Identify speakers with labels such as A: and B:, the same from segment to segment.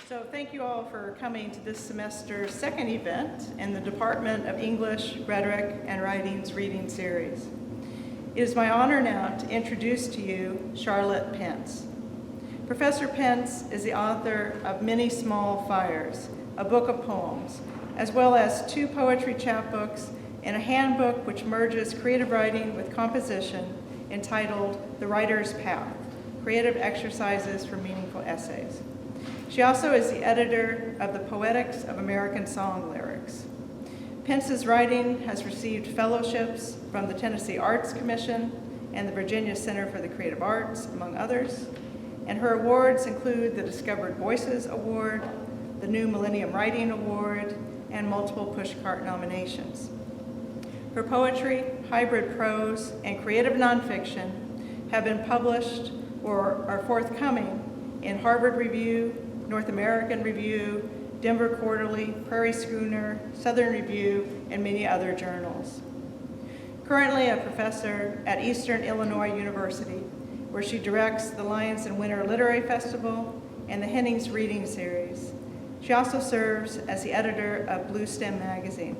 A: So thank you all for coming to this semester's second event in the Department of English, Rhetoric, and Writing's reading series. It is my honor now to introduce to you Charlotte Pence. Professor Pence is the author of Many Small Fires, a book of poems, as well as 2 poetry chapbooks and a handbook which merges creative writing with composition entitled The Writer's Path, Creative Exercises for Meaningful Essays. She also is the editor of the Poetics of American Song Lyrics. Pence's writing has received fellowships from the Tennessee Arts Commission and the Virginia Center for the Creative Arts, among others, and her awards include the Discovered Voices Award, the New Millennium Writing Award, and multiple Pushcart nominations. Her poetry, hybrid prose, and creative nonfiction have been published or are forthcoming in Harvard Review, North American Review, Denver Quarterly, Prairie Schooner, Southern Review, and many other journals. Currently a professor at Eastern Illinois University, where she directs the Lions and Winter Literary Festival and the Hennings Reading Series. She also serves as the editor of Blue Stem magazine.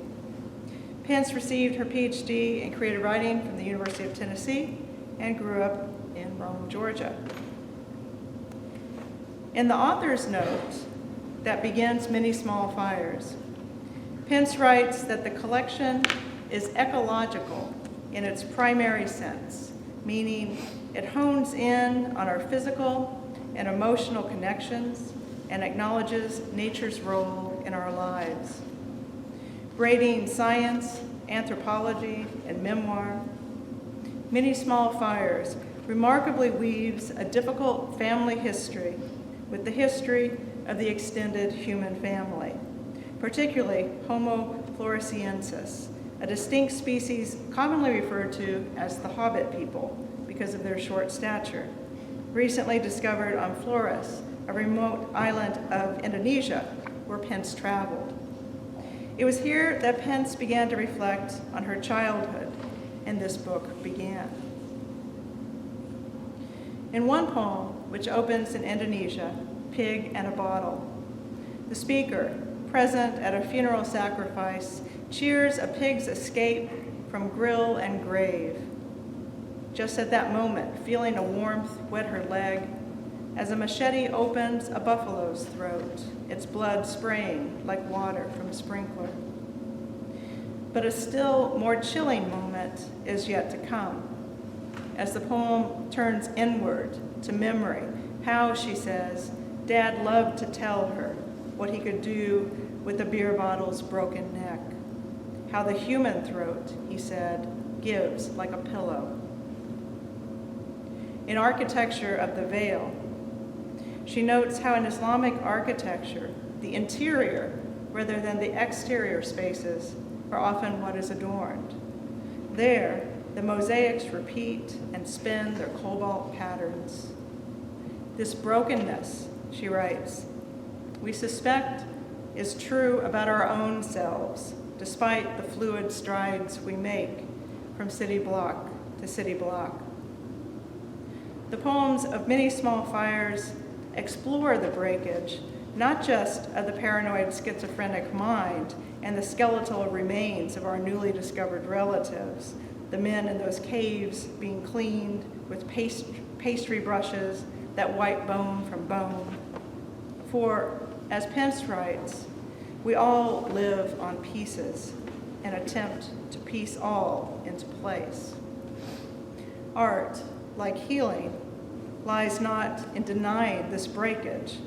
A: Pence received her PhD in creative writing from the University of Tennessee and grew up in Rome, Georgia. In the author's note that begins Many Small Fires, Pence writes that the collection is ecological in its primary sense, meaning it hones in on our physical and emotional connections and acknowledges nature's role in our lives. Grading science, anthropology, and memoir, Many Small Fires remarkably weaves a difficult family history with the history of the extended human family, particularly Homo floresiensis, a distinct species commonly referred to as the Hobbit people because of their short stature, recently discovered on Flores, a remote island of Indonesia where Pence traveled. It was here that Pence began to reflect on her childhood, and this book began. In one poem, which opens in Indonesia, Pig and a Bottle, the speaker, present at a funeral sacrifice, cheers a pig's escape from grill and grave. Just at that moment, feeling a warmth wet her leg, as a machete opens a buffalo's throat, its blood spraying like water from a sprinkler. But a still more chilling moment is yet to come, as the poem turns inward to memory, how, she says, Dad loved to tell her what he could do with the beer bottle's broken neck, how the human throat, he said, gives like a pillow. In Architecture of the Veil, she notes how in Islamic architecture, the interior rather than the exterior spaces are often what is adorned. There, the mosaics repeat and spin their cobalt patterns. This brokenness, she writes, we suspect is true about our own selves, despite the fluid strides we make from city block to city block. The poems of Many Small Fires explore the breakage, not just of the paranoid schizophrenic mind and the skeletal remains of our newly discovered relatives, the men in those caves being cleaned with pastry brushes that wipe bone from bone. For, as Pence writes, we all live on pieces and attempt to piece all into place. Art, like healing, lies not in denying this breakage,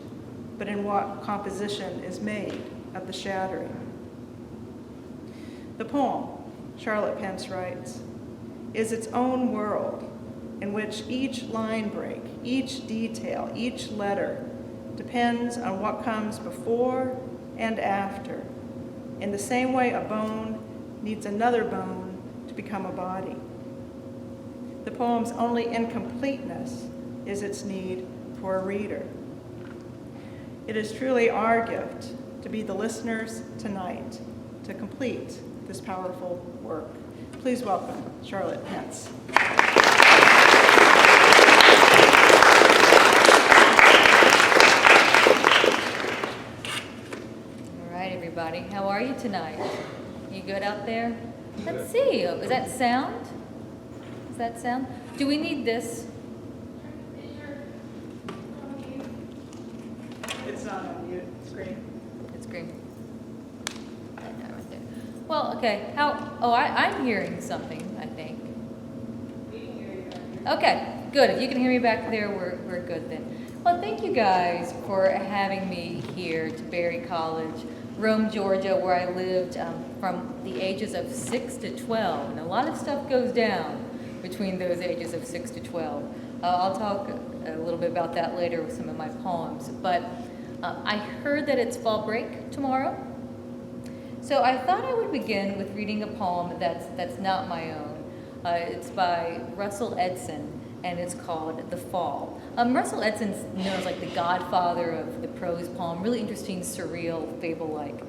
A: but in what composition is made of the shattering. The poem, Charlotte Pence writes, is its own world in which each line break, each detail, each letter depends on what comes before and after, in the same way a bone needs another bone to become a body. The poem's only incompleteness is its need for a reader. It is truly our gift to be the listeners tonight to complete this powerful work. Please welcome Charlotte Pence.
B: tonight? You good out there? Let's see. Is that sound? Is that sound? Do we need this?
A: It's not on mute. It's green.
B: It's green. Right there. Well, okay. I'm hearing something, I think.
A: We can hear you.
B: Okay, good. If you can hear me back there, we're good then. Well, thank you guys for having me here to Berry College, Rome, Georgia, where I lived from the ages of 6 to 12. And a lot of stuff goes down between those ages of 6 to 12. I'll talk a little bit about that later with some of my poems. But I heard that it's fall break tomorrow. So I thought I would begin with reading a poem that's not my own. It's by Russell Edson, and it's called The Fall. Russell Edson's known as like the godfather of the prose poem, really interesting, surreal, fable-like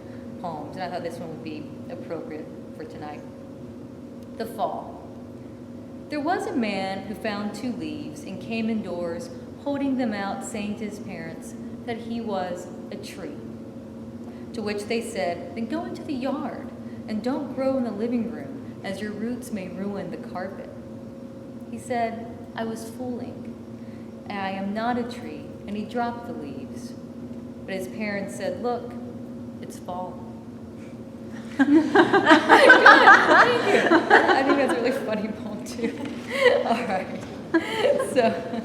B: poems, and I thought this one would be appropriate for tonight. The Fall. There was a man who found 2 leaves and came indoors, holding them out, saying to his parents that he was a tree. To which they said, then go into the yard and don't grow in the living room, as your roots may ruin the carpet. He said, I was fooling. I am not a tree, and he dropped the leaves. But his parents said, look, it's fall. Good, thank you. I think that's a really funny poem too. All right, so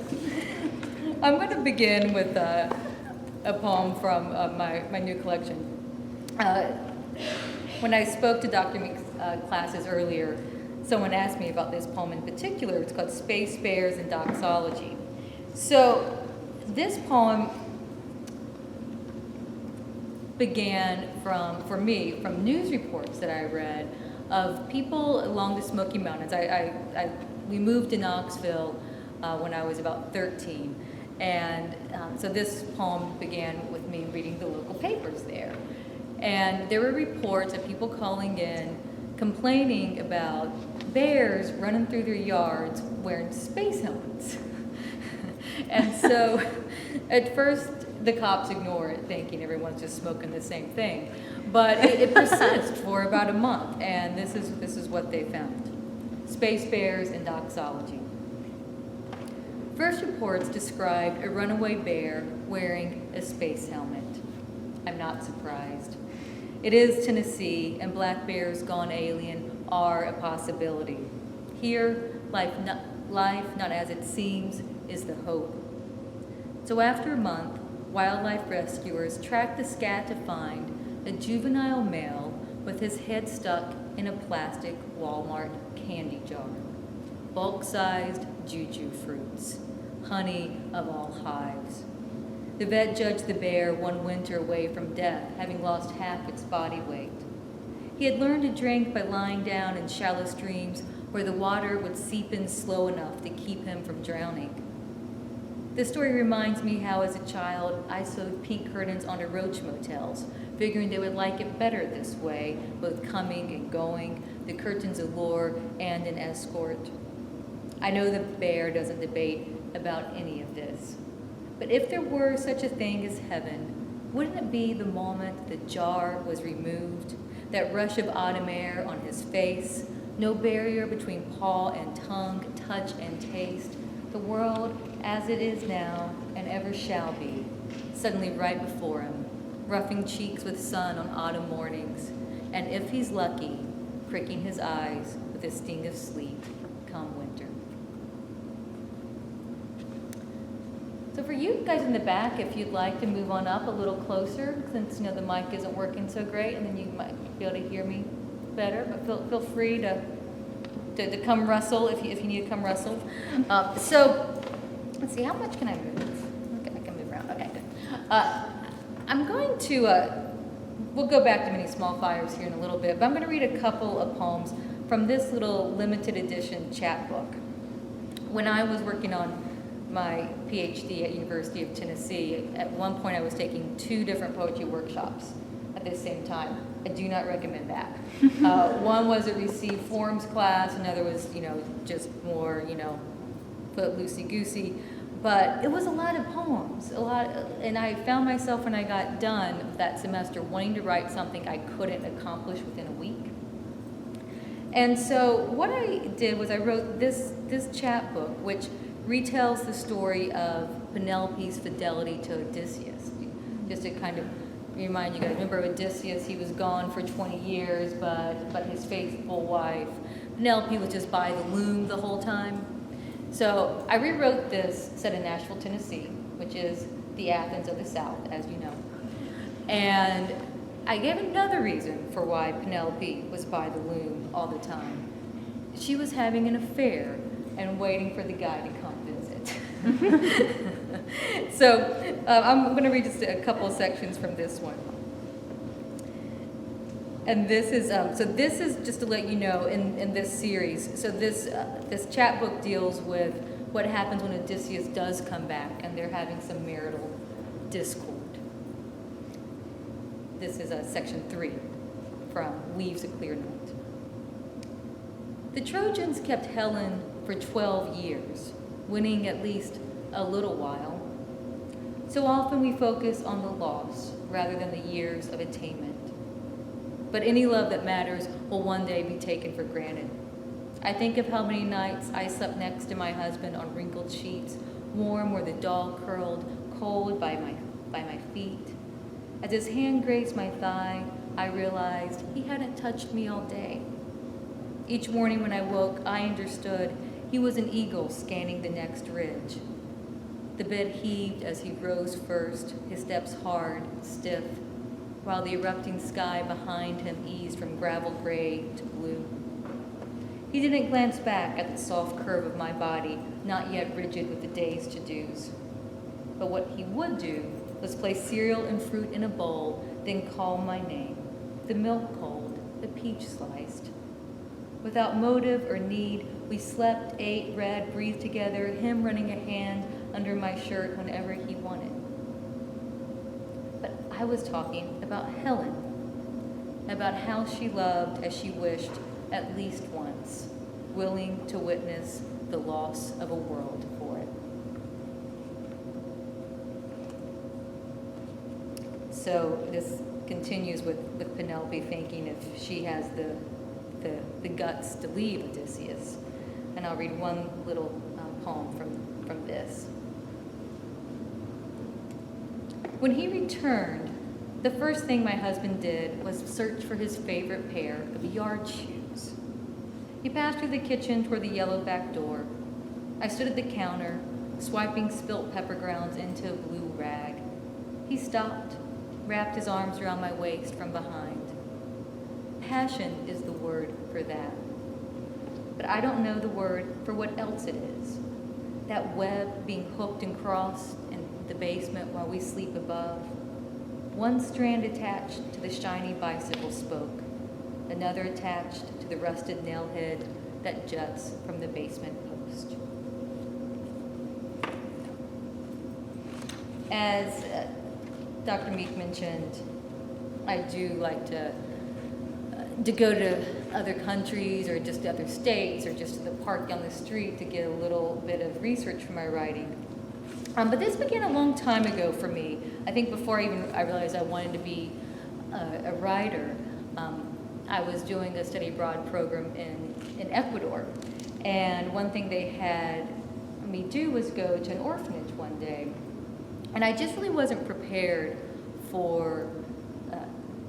B: I'm going to begin with a poem from my new collection. When I spoke to Dr. Meek's classes earlier, someone asked me about this poem in particular. It's called Space Bears and Doxology. So this poem began for me, from news reports that I read of people along the Smoky Mountains. We moved to Knoxville when I was about 13. And so this poem began with me reading the local papers there. And there were reports of people calling in, complaining about bears running through their yards wearing space helmets. And so at first the cops ignore it, thinking everyone's just smoking the same thing. But it persists for about a month, and this is what they found. Space bears and doxology. First reports described a runaway bear wearing a space helmet. I'm not surprised. It is Tennessee, and black bears gone alien are a possibility. Here, life not as it seems is the hope. So after a month, wildlife rescuers tracked the scat to find a juvenile male with his head stuck in a plastic Walmart candy jar. Bulk-sized juju fruits, honey of all hives. The vet judged the bear one winter away from death, having lost half its body weight. He had learned to drink by lying down in shallow streams where the water would seep in slow enough to keep him from drowning. This story reminds me how, as a child, I sewed pink curtains onto roach motels, figuring they would like it better this way, both coming and going, the curtain's allure and an escort. I know the bear doesn't debate about any of this. But if there were such a thing as heaven, wouldn't it be the moment the jar was removed, that rush of autumn air on his face, no barrier between paw and tongue, touch and taste, the world as it is now and ever shall be, suddenly right before him, roughing cheeks with sun on autumn mornings, and if he's lucky, pricking his eyes with a sting of sleep come winter. So for you guys in the back, if you'd like to move on up a little closer, since the mic isn't working so great, and then you might be able to hear me better, but feel free to come rustle if you need to come rustle. So let's see, how much can I move? Okay, I can move around. Okay, good. I'm going to, we'll go back to Many Small Fires here in a little bit, but I'm going to read a couple of poems from this little limited edition chapbook. When I was working on my PhD at University of Tennessee, at one point I was taking 2 different poetry workshops at the same time. I do not recommend that. One was a received forms class, another was, just more, foot loosey-goosey. But it was a lot of poems, and I found myself when I got done that semester wanting to write something I couldn't accomplish within a week. And so what I did was I wrote this chapbook, which retells the story of Penelope's fidelity to Odysseus. Just to kind of remind you guys, remember Odysseus, he was gone for 20 years, but his faithful wife, Penelope, was just by the loom the whole time. So I rewrote this set in Nashville, Tennessee, which is the Athens of the South, as you know. And I gave another reason for why Penelope was by the loom all the time. She was having an affair and waiting for the guy to come visit. So I'm going to read just a couple of sections from this one. And this is just to let you know in this series. So this chapbook deals with what happens when Odysseus does come back and they're having some marital discord. This is section 3 from Leaves a Clear Night. The Trojans kept Helen for 12 years, winning at least a little while. So often we focus on the loss rather than the years of attainment. But any love that matters will one day be taken for granted. I think of how many nights I slept next to my husband on wrinkled sheets, warm where the dog curled, cold by my feet. As his hand grazed my thigh, I realized he hadn't touched me all day. Each morning when I woke, I understood he was an eagle scanning the next ridge. The bed heaved as he rose first, his steps hard, stiff, while the erupting sky behind him eased from gravel gray to blue. He didn't glance back at the soft curve of my body, not yet rigid with the day's to-dos. But what he would do was place cereal and fruit in a bowl, then call my name, the milk cold, the peach sliced. Without motive or need, we slept, ate, read, breathed together, him running a hand under my shirt whenever he wanted. But I was talking about Helen, about how she loved as she wished at least once, willing to witness the loss of a world for it. So this continues with Penelope thinking if she has the guts to leave Odysseus. And I'll read one little poem from this. When he returned, the first thing my husband did was search for his favorite pair of yard shoes. He passed through the kitchen toward the yellow back door. I stood at the counter, swiping spilt pepper grounds into a blue rag. He stopped, wrapped his arms around my waist from behind. Passion is the word for that. But I don't know the word for what else it is. That web being hooked and crossed in the basement while we sleep above. One strand attached to the shiny bicycle spoke, another attached to the rusted nail head that juts from the basement post. As Dr. Meek mentioned, I do like to go to other countries or just other states or just to the park down the street to get a little bit of research for my writing. But this began a long time ago for me. I think before I realized I wanted to be a writer, I was doing a study abroad program in Ecuador. And one thing they had me do was go to an orphanage one day. And I just really wasn't prepared for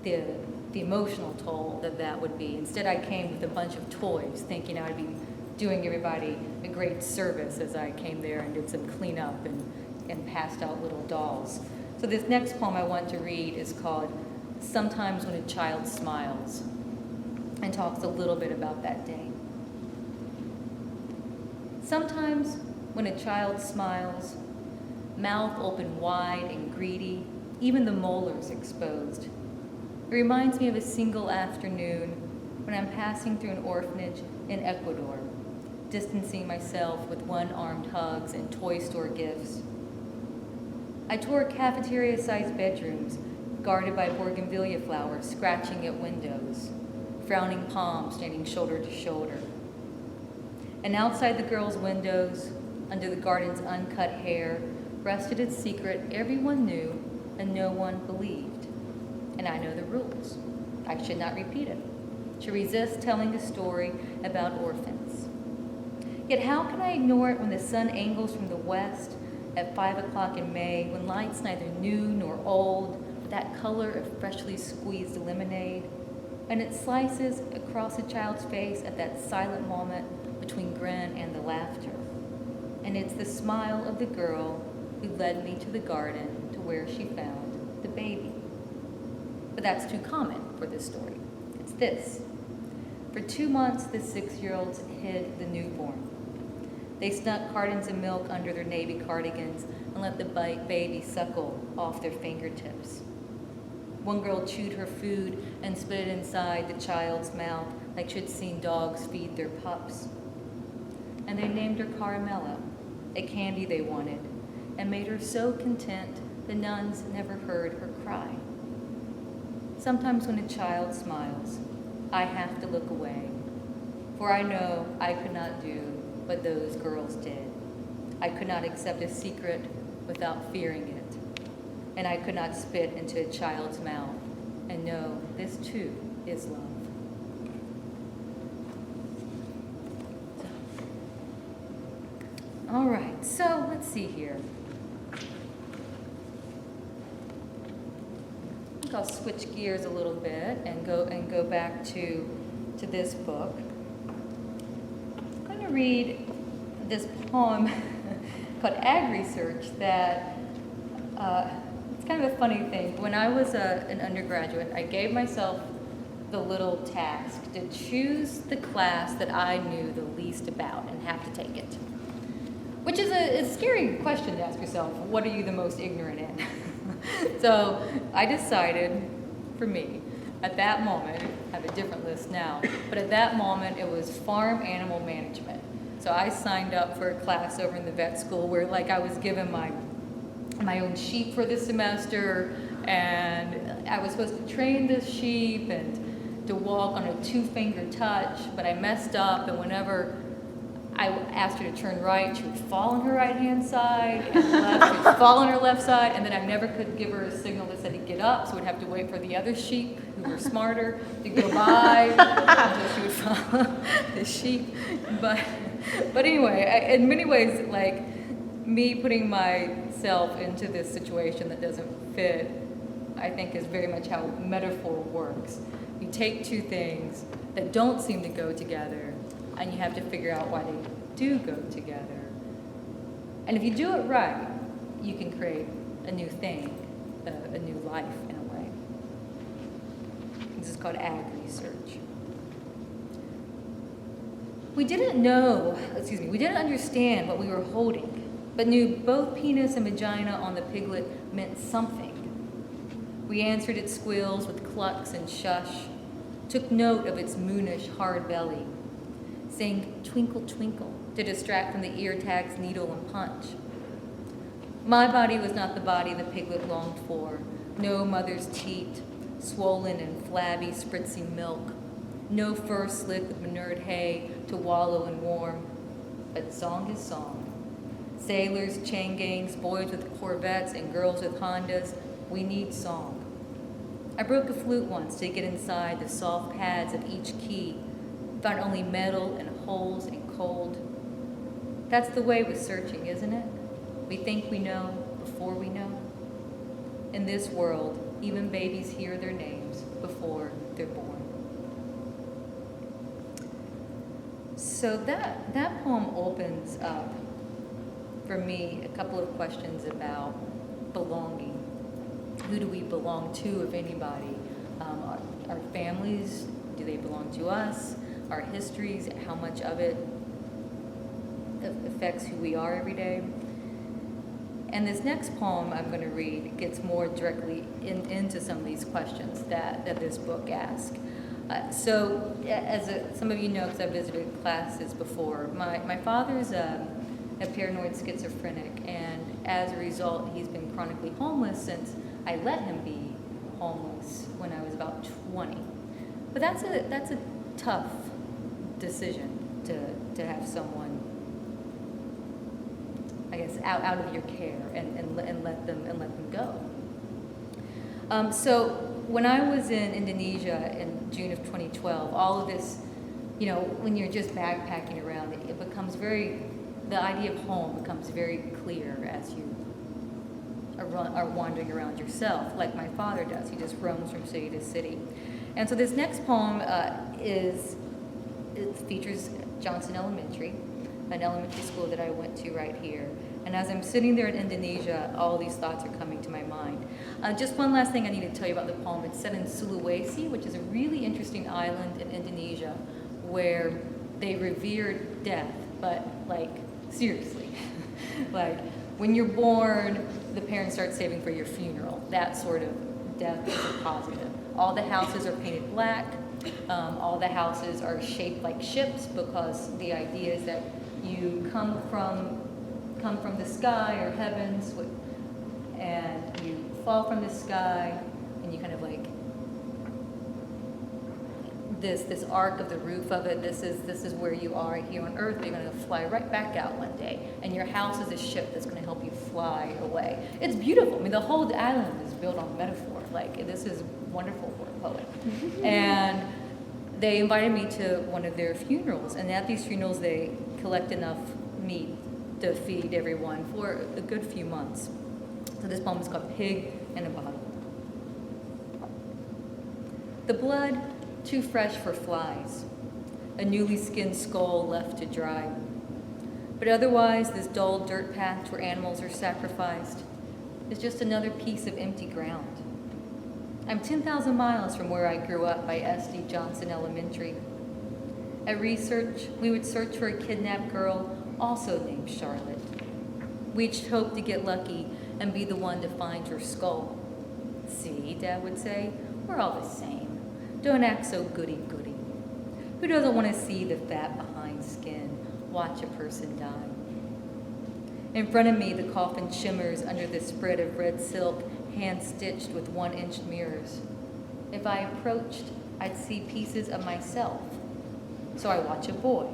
B: the emotional toll that would be. Instead, I came with a bunch of toys, thinking I'd be doing everybody a great service as I came there and did some cleanup and passed out little dolls. So this next poem I want to read is called Sometimes When a Child Smiles, and talks a little bit about that day. Sometimes when a child smiles, mouth open wide and greedy, even the molars exposed, it reminds me of a single afternoon when I'm passing through an orphanage in Ecuador, distancing myself with one-armed hugs and toy store gifts. I toured cafeteria-sized bedrooms guarded by bougainvillea flowers scratching at windows, frowning palms standing shoulder to shoulder. And outside the girls' windows, Under the garden's uncut hair rested its secret everyone knew and no one believed. And I know the rules. I should not repeat it. Should resist telling a story about orphans. Yet how can I ignore it when the sun angles from the west at 5 o'clock in May, when light's neither new nor old, but that color of freshly squeezed lemonade, and it slices across a child's face at that silent moment between grin and the laughter. And it's the smile of the girl who led me to the garden to where she found the baby. But that's too common for this story. It's this. For 2 months, the 6-year-olds hid the newborn. They snuck cartons of milk under their navy cardigans and let the baby suckle off their fingertips. One girl chewed her food and spit it inside the child's mouth like she'd seen dogs feed their pups. And they named her Caramella, a candy they wanted, and made her so content the nuns never heard her cry. Sometimes when a child smiles, I have to look away, for I know I could not do what those girls did. I could not accept a secret without fearing it, and I could not spit into a child's mouth and know this too is love. All right, so let's see here. I think I'll switch gears a little bit and go back to this book. I'm going to read this poem called Ag Research that it's kind of a funny thing. When I was an undergraduate, I gave myself the little task to choose the class that I knew the least about and have to take it. Which is a scary question to ask yourself. What are you the most ignorant in? So I decided, for me, at that moment, I have a different list now, but at that moment it was farm animal management. So I signed up for a class over in the vet school where I was given my own sheep for the semester, and I was supposed to train this sheep and to walk on a 2-finger touch, but I messed up, and whenever I asked her to turn right, she would fall on her right-hand side, and left, she would fall on her left side, and then I never could give her a signal that said to get up, so we'd have to wait for the other sheep, who were smarter, to go by until she would follow the sheep. But anyway, in many ways, me putting myself into this situation that doesn't fit, I think is very much how metaphor works. You take two things that don't seem to go together, and you have to figure out why they do go together. And if you do it right, you can create a new thing, a new life in a way. This is called Ag Research. We didn't understand what we were holding, but knew both penis and vagina on the piglet meant something. We answered its squeals with clucks and shush, took note of its moonish hard belly, sang Twinkle Twinkle to distract from the ear tag's needle and punch. My body was not the body the piglet longed for. No mother's teat, swollen and flabby, spritzing milk. No fur slick with manured hay to wallow and warm. But song is song. Sailors, chain gangs, boys with Corvettes, and girls with Hondas, we need song. I broke a flute once to get inside the soft pads of each key, found only metal and holes and cold. That's the way with searching, isn't it? We think we know before we know. In this world, even babies hear their names before they're born. So that poem opens up, for me, a couple of questions about belonging. Who do we belong to, if anybody? Our families, do they belong to us? Our histories, how much of it affects who we are every day? And this next poem I'm going to read gets more directly into some of these questions that this book asks. So, some of you know, because I've visited classes before, my father's a paranoid schizophrenic, and as a result, he's been chronically homeless since I let him be homeless when I was about 20. But that's a tough decision to have someone out of your care and let them go. So when I was in Indonesia in June of 2012, all of this, when you're just backpacking around, it becomes the idea of home becomes very clear as you are wandering around yourself, like my father does. He just roams from city to city. And so this next poem it features Johnson Elementary, an elementary school that I went to right here. And as I'm sitting there in Indonesia, all these thoughts are coming to my mind. Just one last thing I need to tell you about the poem. It's set in Sulawesi, which is a really interesting island in Indonesia where they revere death, but like seriously. Like when you're born, the parents start saving for your funeral. That sort of death is a positive. All the houses are painted black. All the houses are shaped like ships because the idea is that you come from the sky or heavens, and you fall from the sky, and you kind of like this arc of the roof of it. This is where you are here on Earth. But you're going to fly right back out one day, and your house is a ship that's going to help you fly away. It's beautiful. I mean, the whole island is built on metaphor. Like this is wonderful for a poet. And they invited me to one of their funerals, and at these funerals they collect enough meat to feed everyone for a good few months. So this poem is called Pig in a Bottle. The blood too fresh for flies, a newly skinned skull left to dry. But otherwise, this dull dirt patch where animals are sacrificed is just another piece of empty ground. I'm 10,000 miles from where I grew up by S.D. Johnson Elementary. At research, we would search for a kidnapped girl also named Charlotte. We each hoped to get lucky and be the one to find her skull. See, Dad would say, we're all the same. Don't act so goody-goody. Who doesn't want to see the fat behind skin, watch a person die? In front of me, the coffin shimmers under the spread of red silk, hand-stitched with 1-inch mirrors. If I approached, I'd see pieces of myself. So I watch a boy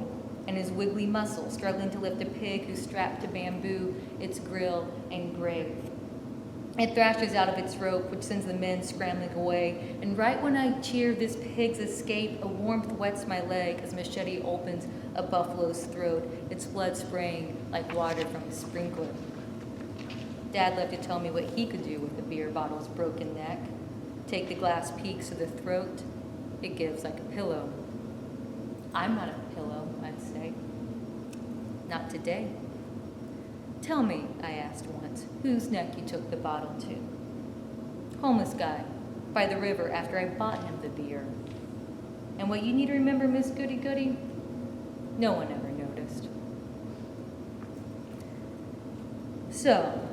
B: and his wiggly muscles struggling to lift a pig who's strapped to bamboo, its grill, and grave. It thrashes out of its rope, which sends the men scrambling away. And right when I cheer this pig's escape, a warmth wets my leg as machete opens a buffalo's throat, its blood spraying like water from a sprinkler. Dad loved to tell me what he could do with the beer bottle's broken neck. Take the glass peaks to the throat. It gives like a pillow. I'm not a pillow, I'd say. Not today. Tell me, I asked once, whose neck you took the bottle to. Homeless guy, by the river after I bought him the beer. And what you need to remember, Miss Goody Goody? No one ever noticed. So,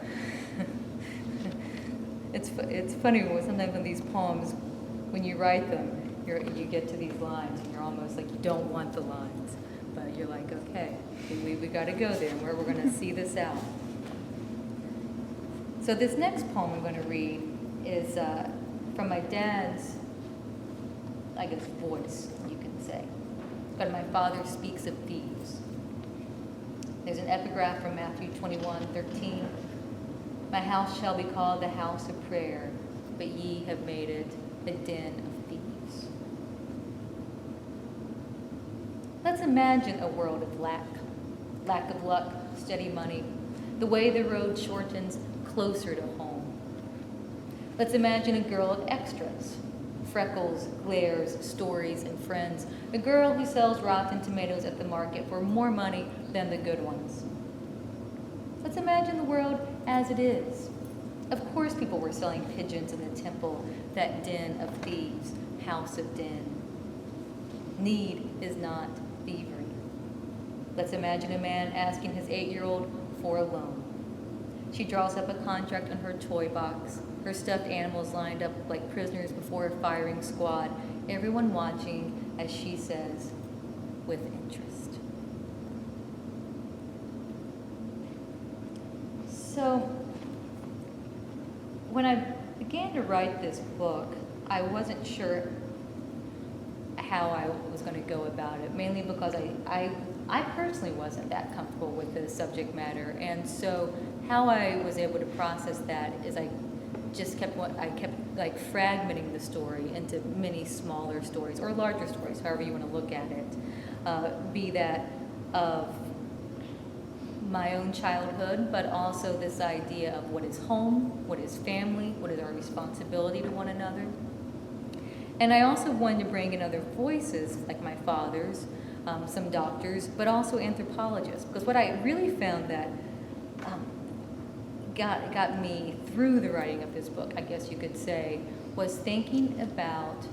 B: it's funny when sometimes in these poems, when you write them, you get to these lines and you're almost like you don't want the lines, but you're like, okay, we got to go there, and we're going to see this out. So this next poem I'm going to read is from my dad's, I guess, voice, you can say. But my father speaks of thieves. There's an epigraph from Matthew 21:13. My house shall be called the house of prayer, but ye have made it a den of thieves. Let's imagine a world of lack of luck, steady money, the way the road shortens closer to home. Let's imagine a girl of extras, freckles, glares, stories, and friends, a girl who sells rotten tomatoes at the market for more money than the good ones. Let's imagine the world as it is. Of course people were selling pigeons in the temple, that den of thieves, house of den. Need is not thievery. Let's imagine a man asking his 8-year-old for a loan. She draws up a contract on her toy box, her stuffed animals lined up like prisoners before a firing squad, everyone watching as she says, with interest. So, when I began to write this book, I wasn't sure how I was going to go about it, mainly because I I personally wasn't that comfortable with the subject matter, and so how I was able to process that is I kept like fragmenting the story into many smaller stories or larger stories, however you want to look at it, be that of my own childhood, but also this idea of what is home, what is family, what is our responsibility to one another. And I also wanted to bring in other voices, like my father's, some doctors, but also anthropologists, because what I really found that got me through the writing of this book, I guess you could say, was thinking about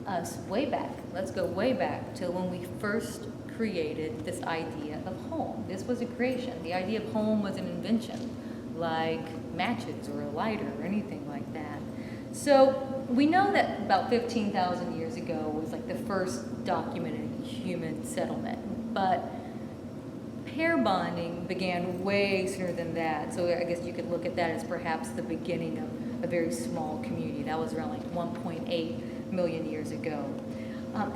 B: us way back. Let's go way back to when we first created this idea of home. This was a creation. The idea of home was an invention, like matches or a lighter or anything like that. So we know that about 15,000 years ago was like the first documented human settlement, but pair bonding began way sooner than that. So I guess you could look at that as perhaps the beginning of a very small community. That was around like 1.8 million years ago.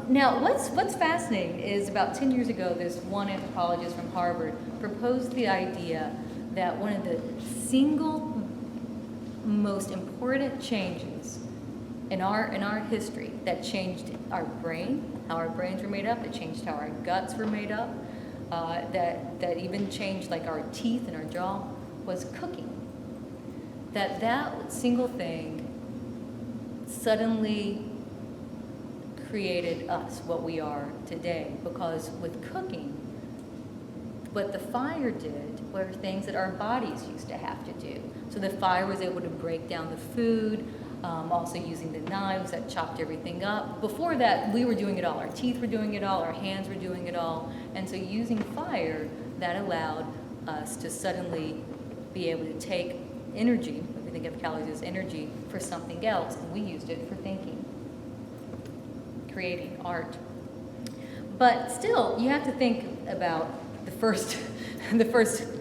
B: Now, what's fascinating is about 10 years ago, this one anthropologist from Harvard proposed the idea that one of the single most important changes in our history that changed our brain, how our brains were made up, that changed how our guts were made up, that even changed like our teeth and our jaw, was cooking. That single thing suddenly created us, what we are today, because with cooking, what the fire did were things that our bodies used to have to do. So the fire was able to break down the food, also using the knives that chopped everything up. Before that, we were doing it all. Our teeth were doing it all, our hands were doing it all. And so using fire, that allowed us to suddenly be able to take energy, we think of calories as energy, for something else, and we used it for thinking, creating art. But still, you have to think about the first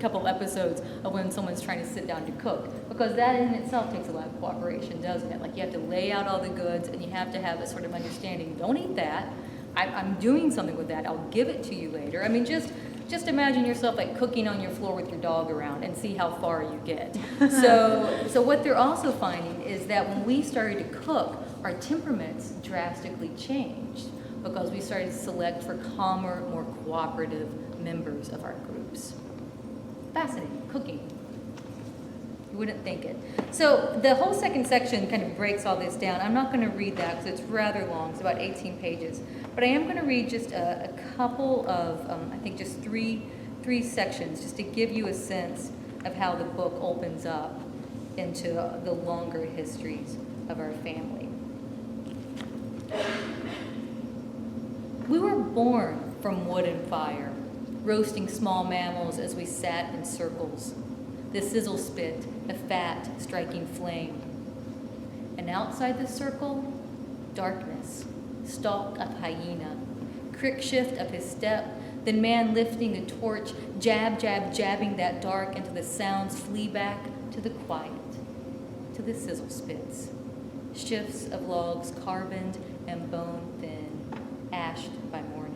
B: couple episodes of when someone's trying to sit down to cook, because that in itself takes a lot of cooperation, doesn't it? Like you have to lay out all the goods, and you have to have a sort of understanding. Don't eat that. I'm doing something with that. I'll give it to you later. I mean, just imagine yourself like cooking on your floor with your dog around and see how far you get. So what they're also finding is that when we started to cook, our temperaments drastically changed because we started to select for calmer, more cooperative members of our groups. Fascinating, cooking. You wouldn't think it. So the whole second section kind of breaks all this down. I'm not going to read that because it's rather long. It's about 18 pages. But I am going to read just a couple of, I think just three sections, just to give you a sense of how the book opens up into the longer histories of our family. We were born from wood and fire, roasting small mammals as we sat in circles, the sizzle spit, a fat, striking flame. And outside the circle, darkness, stalk of hyena, crick shift of his step, then man lifting a torch, jab, jab, jabbing that dark until the sounds flee back to the quiet, to the sizzle spits, shifts of logs carboned and bone-thin, ashed by morning.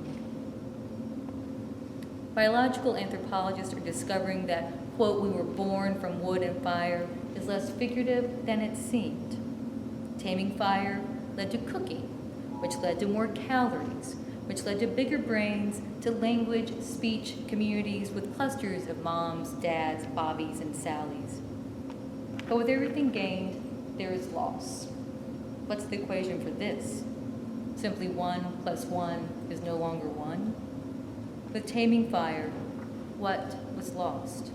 B: Biological anthropologists are discovering that, quote, we were born from wood and fire is less figurative than it seemed. Taming fire led to cooking, which led to more calories, which led to bigger brains, to language, speech, communities with clusters of moms, dads, Bobbies, and Sallys. But with everything gained, there is loss. What's the equation for this? Simply 1 + 1 is no longer 1. With taming fire, what was lost?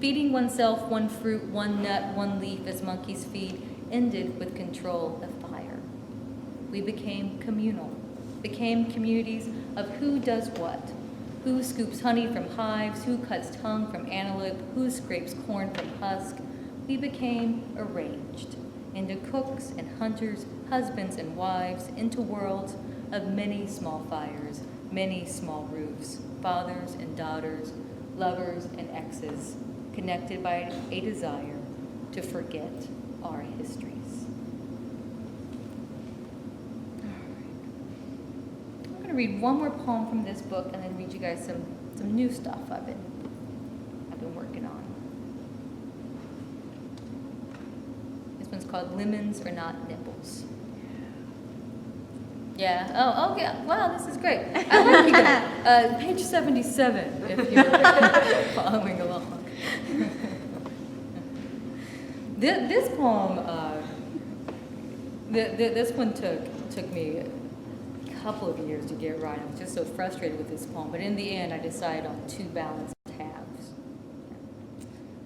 B: Feeding oneself one fruit, one nut, one leaf as monkeys feed ended with control of fire. We became communal, became communities of who does what, who scoops honey from hives, who cuts tongue from antelope, who scrapes corn from husk. We became arranged into cooks and hunters, husbands and wives, into worlds of many small fires, many small roofs, fathers and daughters, lovers and exes, connected by a desire to forget our histories. to read one more poem from this book and then read you guys some new stuff I've been working on. This one's called Lemons Are Not Nipples. Yeah. Oh, okay. Wow, this is great. I like you guys. Page 77, if you're following along. This poem, this one took me a couple of years to get right. I was just so frustrated with this poem, but in the end, I decided on 2 balanced halves.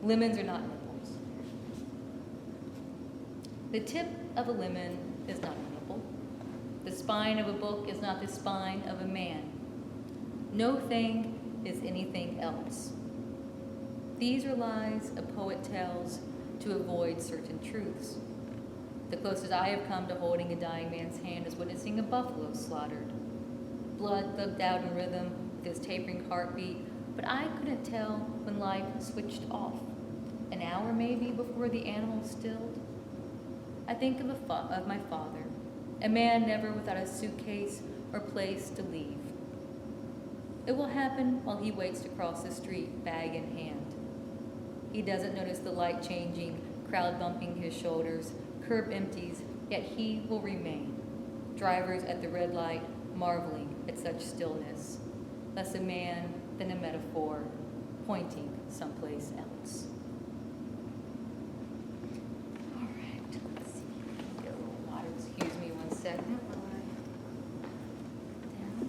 B: Lemons are not nipples. The tip of a lemon is not a nipple. The spine of a book is not the spine of a man. No thing is anything else. These are lies a poet tells to avoid certain truths. The closest I have come to holding a dying man's hand is witnessing a buffalo slaughtered. Blood thumped out in rhythm with his tapering heartbeat, but I couldn't tell when life switched off. An hour maybe before the animal stilled. I think of my father, a man never without a suitcase or place to leave. It will happen while he waits to cross the street, bag in hand. He doesn't notice the light changing, crowd bumping his shoulders, curb empties, yet he will remain. Drivers at the red light marveling at such stillness, less a man than a metaphor, pointing someplace else. All right, let's see. Get a little water. Excuse me 1 second while I down.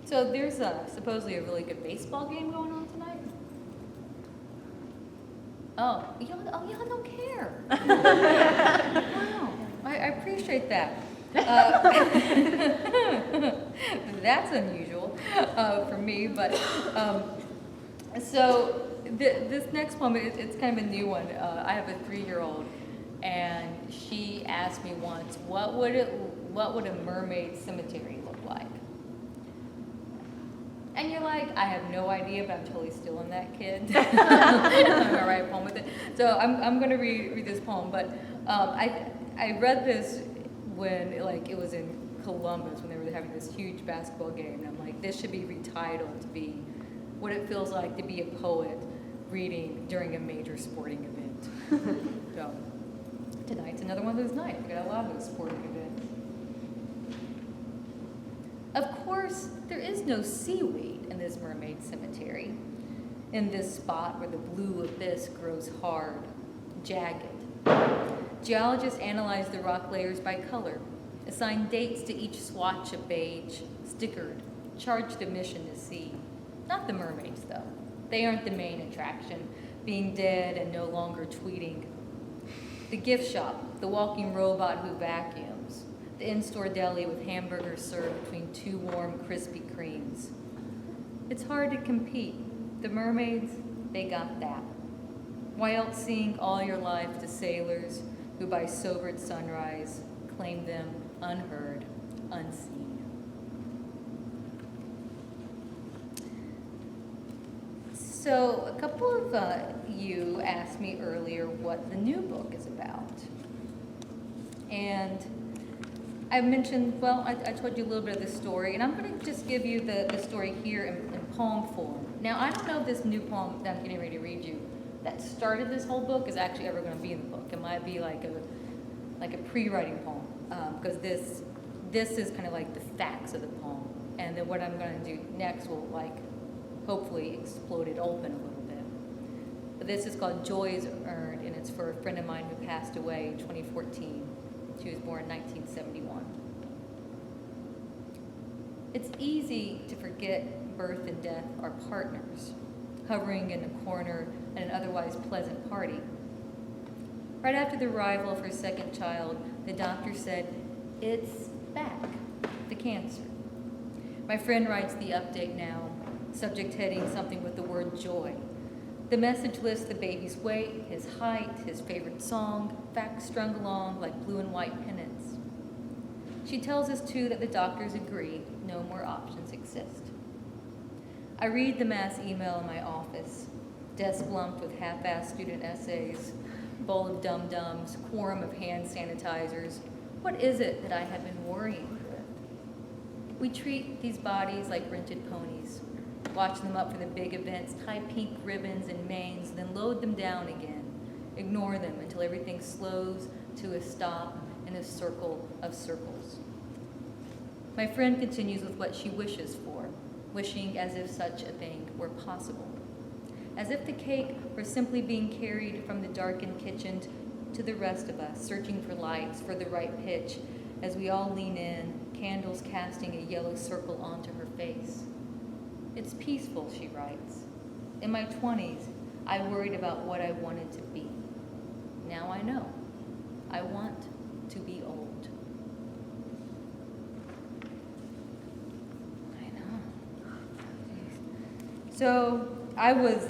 B: So there's supposedly a really good baseball game going on tonight. Oh, y'all don't care. Wow, I appreciate that. That's unusual for me, but so this next poem, it's kind of a new one. I have a 3-year-old, and she asked me once, what would a mermaid cemetery look like? And you're like, I have no idea, but I'm totally stealing that kid. I'm gonna write a poem with it. So I'm gonna read this poem, but I read this when it was in Columbus when they were having this huge basketball game, and I'm like, this should be retitled to be what it feels like to be a poet reading during a major sporting event. So tonight's another one of those nights. We got a lot of those sporting events. Of course, there is no seaweed in this mermaid cemetery, in this spot where the blue abyss grows hard, jagged. Geologists analyze the rock layers by color, assign dates to each swatch of beige, stickered, charged admission to sea. Not the mermaids, though. They aren't the main attraction, being dead and no longer tweeting. The gift shop, the walking robot who vacuums, the in-store deli with hamburgers served between 2 warm, crispy creams. It's hard to compete. The mermaids, they got that. Why else sing all your life to sailors who by sobered sunrise claim them unheard, unseen? So a couple of you asked me earlier what the new book is about. And I mentioned, well, I told you a little bit of the story, and I'm going to just give you the story here in poem form. Now, I don't know if this new poem that I'm getting ready to read you that started this whole book is actually ever going to be in the book. It might be like a pre-writing poem, because this is kind of like the facts of the poem, and then what I'm going to do next will hopefully explode it open a little bit. But this is called Joy is Earned, and it's for a friend of mine who passed away in 2014. She was born in 1971. It's easy to forget birth and death are partners, hovering in a corner at an otherwise pleasant party. Right after the arrival of her second child, the doctor said, "It's back, the cancer." My friend writes the update now, subject heading something with the word joy. The message lists the baby's weight, his height, his favorite song, facts strung along like blue and white pennants. She tells us, too, that the doctors agree no more options exist. I read the mass email in my office, desk lumped with half-assed student essays, bowl of dum-dums, quorum of hand sanitizers. What is it that I have been worrying with? We treat these bodies like rented ponies, watch them up for the big events, tie pink ribbons and manes, then load them down again, ignore them until everything slows to a stop in a circle of circles. My friend continues with what she wishes for, wishing as if such a thing were possible. As if the cake were simply being carried from the darkened kitchen to the rest of us, searching for lights, for the right pitch, as we all lean in, candles casting a yellow circle onto her face. It's peaceful, she writes. In my 20s, I worried about what I wanted to be. Now I know. I want to be old. I know. So I was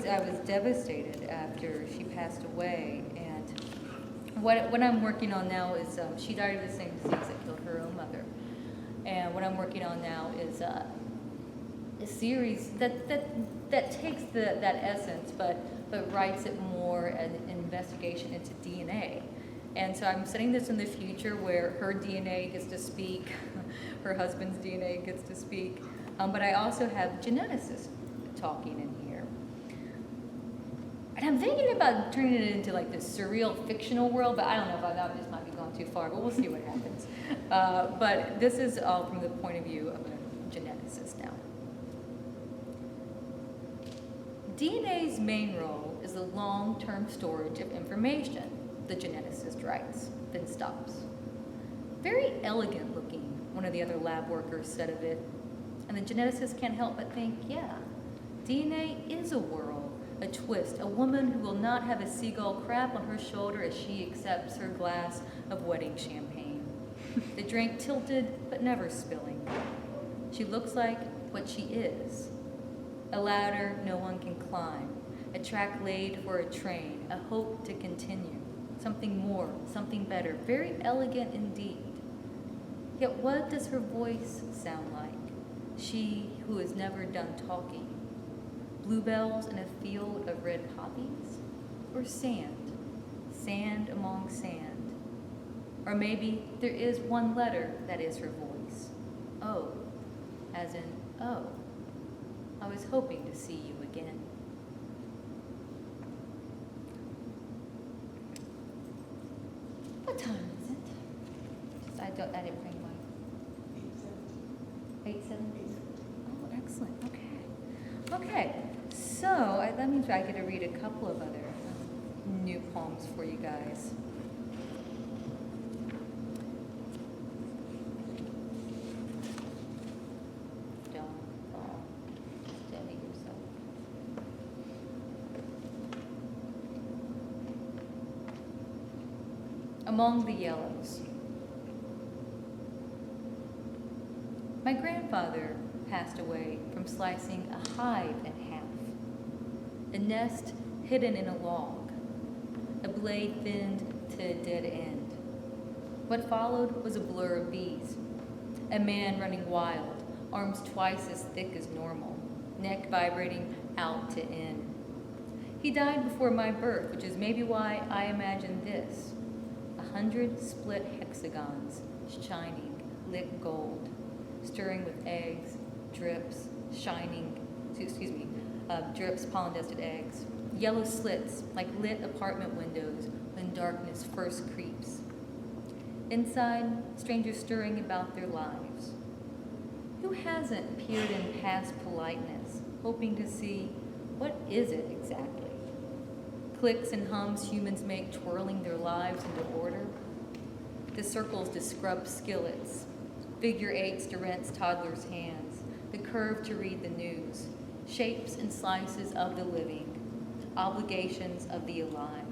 B: devastated after she passed away, and what I'm working on now is she died of the same disease that killed her own mother, and what I'm working on now is a series that takes that essence, but writes it more as an investigation into DNA. And so I'm setting this in the future where her DNA gets to speak, her husband's DNA gets to speak, but I also have geneticists talking in here. And I'm thinking about turning it into like this surreal fictional world, but I don't know if that just might be going too far, but we'll see what happens. But this is all from the point of view of a geneticist now. DNA's main role is the long-term storage of information, the geneticist writes, then stops. Very elegant looking, one of the other lab workers said of it. And the geneticist can't help but think, yeah, DNA is a whirl, a twist, a woman who will not have a seagull crab on her shoulder as she accepts her glass of wedding champagne. The drink tilted, but never spilling. She looks like what she is. A ladder no one can climb, a track laid for a train, a hope to continue, something more, something better, very elegant indeed. Yet what does her voice sound like? She who has never done talking. Bluebells in a field of red poppies? Or sand? Sand among sand. Or maybe there is one letter that is her voice. O, as in oh. I was hoping to see you again. What time is it? I didn't bring my 8:17. Oh, excellent. Okay. So that means I get to read a couple of other new poems for you guys. Among the Yellows. My grandfather passed away from slicing a hive in half. A nest hidden in a log. A blade thinned to a dead end. What followed was a blur of bees. A man running wild, arms twice as thick as normal, neck vibrating out to in. He died before my birth, which is maybe why I imagine this. 100 split hexagons, shining, lit gold, stirring with eggs, drips, drips, pollen-dusted eggs, yellow slits like lit apartment windows when darkness first creeps. Inside, strangers stirring about their lives. Who hasn't peered in past politeness, hoping to see what is it exactly? Clicks and hums humans make twirling their lives into order. The circles to scrub skillets, figure eights to rinse toddlers' hands, the curve to read the news, shapes and slices of the living, obligations of the alive.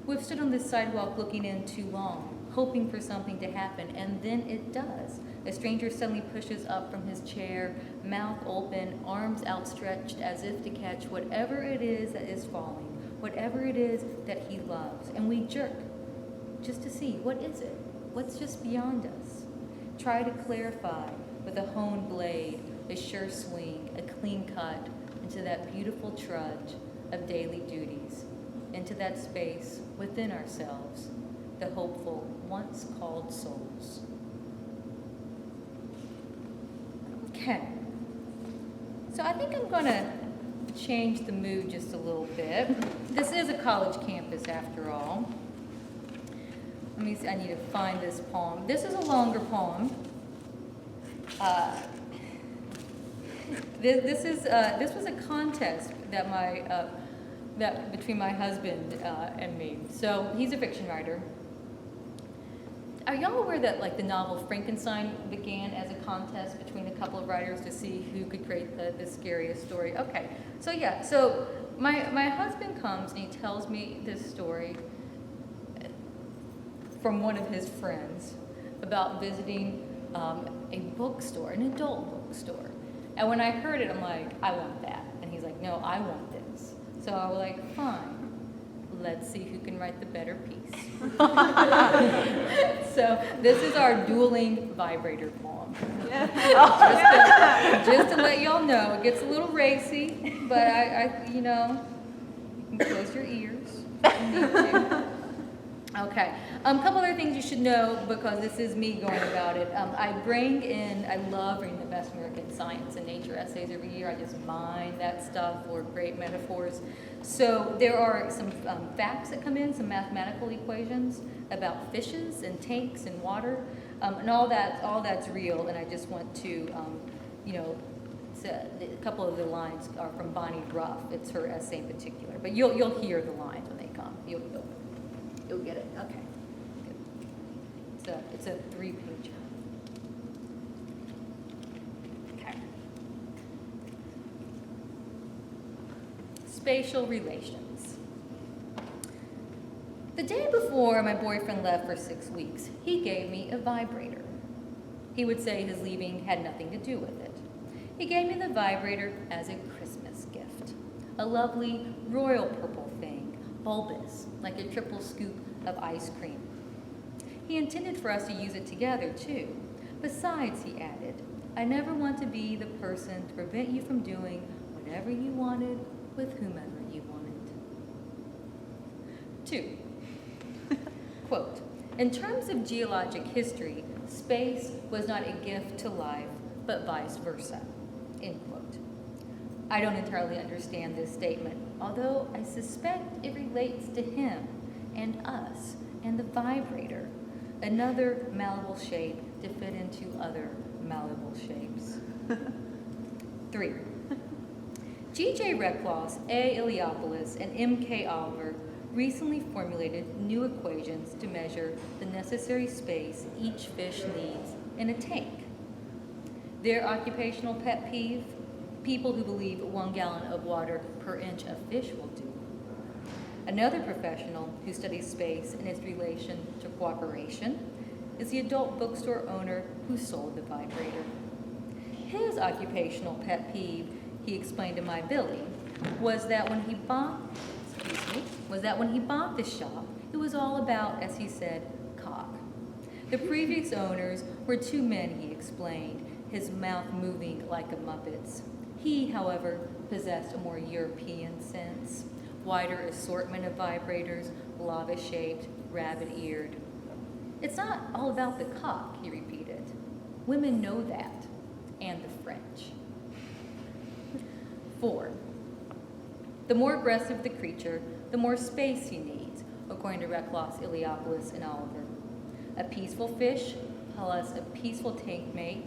B: We've stood on this sidewalk looking in too long, hoping for something to happen, and then it does. A stranger suddenly pushes up from his chair, mouth open, arms outstretched as if to catch whatever it is that is falling, whatever it is that he loves. And we jerk, just to see, what is it? What's just beyond us? Try to clarify with a honed blade, a sure swing, a clean cut into that beautiful trudge of daily duties. into that space within ourselves, the hopeful, once called souls. Okay. So I think I'm going to change the mood just a little bit. This is a college campus after all. Let me see, I need to find this poem. This is a longer poem. This was a contest that between my husband and me. So he's a fiction writer. Are y'all aware that like the novel Frankenstein began as a contest between a couple of writers to see who could create the scariest story? Okay, so yeah, so my husband comes and he tells me this story from one of his friends about visiting a bookstore, an adult bookstore. And when I heard it, I'm like, I want that. And he's like, no, I want this. So I was like, fine. Let's see who can write the better piece. So this is our dueling vibrator poem. Just to let y'all know, it gets a little racy, but I you know, you can close your ears if you need to. Okay, a couple other things you should know because this is me going about it. I love reading the Best American Science and Nature essays every year. I just mine that stuff for great metaphors. So there are some facts that come in, some mathematical equations about fishes and tanks and water, and all that's real. And I just want to, a couple of the lines are from Bonnie Ruff. It's her essay in particular, but you'll hear the lines when they come. You'll get it. Okay. Good. It's a 3-page. Okay. Spatial relations. The day before my boyfriend left for 6 weeks, he gave me a vibrator. He would say his leaving had nothing to do with it. He gave me the vibrator as a Christmas gift. A lovely royal purple thing, bulbous, like a triple scoop of ice cream. He intended for us to use it together, too. Besides, he added, I never want to be the person to prevent you from doing whatever you wanted with whomever you wanted. 2. Quote, in terms of geologic history, space was not a gift to life, but vice versa. End quote. I don't entirely understand this statement, although I suspect it relates to him and us and the vibrator, another malleable shape to fit into other malleable shapes. 3. G.J. Reckloss, A. Iliopoulos, and M.K. Oliver recently formulated new equations to measure the necessary space each fish needs in a tank. Their occupational pet peeve? People who believe 1 gallon of water per inch a fish will do. Another professional who studies space and its relation to cooperation is the adult bookstore owner who sold the vibrator. His occupational pet peeve, he explained to my Billy, was that when he bought the shop, it was all about, as he said, cock. The previous owners were 2 men, he explained, his mouth moving like a Muppet's. He, however, possessed a more European sense, wider assortment of vibrators, lava-shaped, rabbit-eared. It's not all about the cock, he repeated. Women know that, and the French. 4. The more aggressive the creature, the more space he needs, according to Reckloss, Iliopoulos, and Oliver. A peaceful fish plus a peaceful tank mate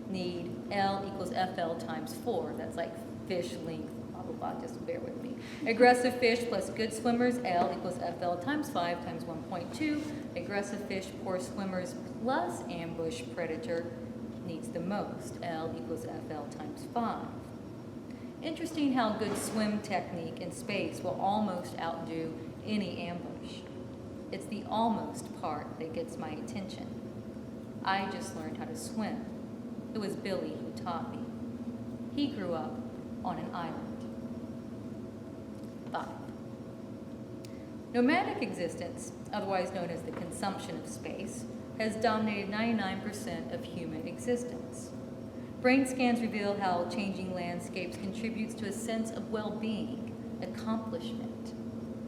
B: need L equals FL times 4. That's like fish length, blah, blah, blah, just bear with me. Aggressive fish plus good swimmers, L equals FL times 5 times 1.2. Aggressive fish, poor swimmers plus ambush predator needs the most, L equals FL times 5. Interesting how good swim technique in space will almost outdo any ambush. It's the almost part that gets my attention. I just learned how to swim. It was Billy who taught me. He grew up on an island. 5. Nomadic existence, otherwise known as the consumption of space, has dominated 99% of human existence. Brain scans reveal how changing landscapes contributes to a sense of well-being, accomplishment.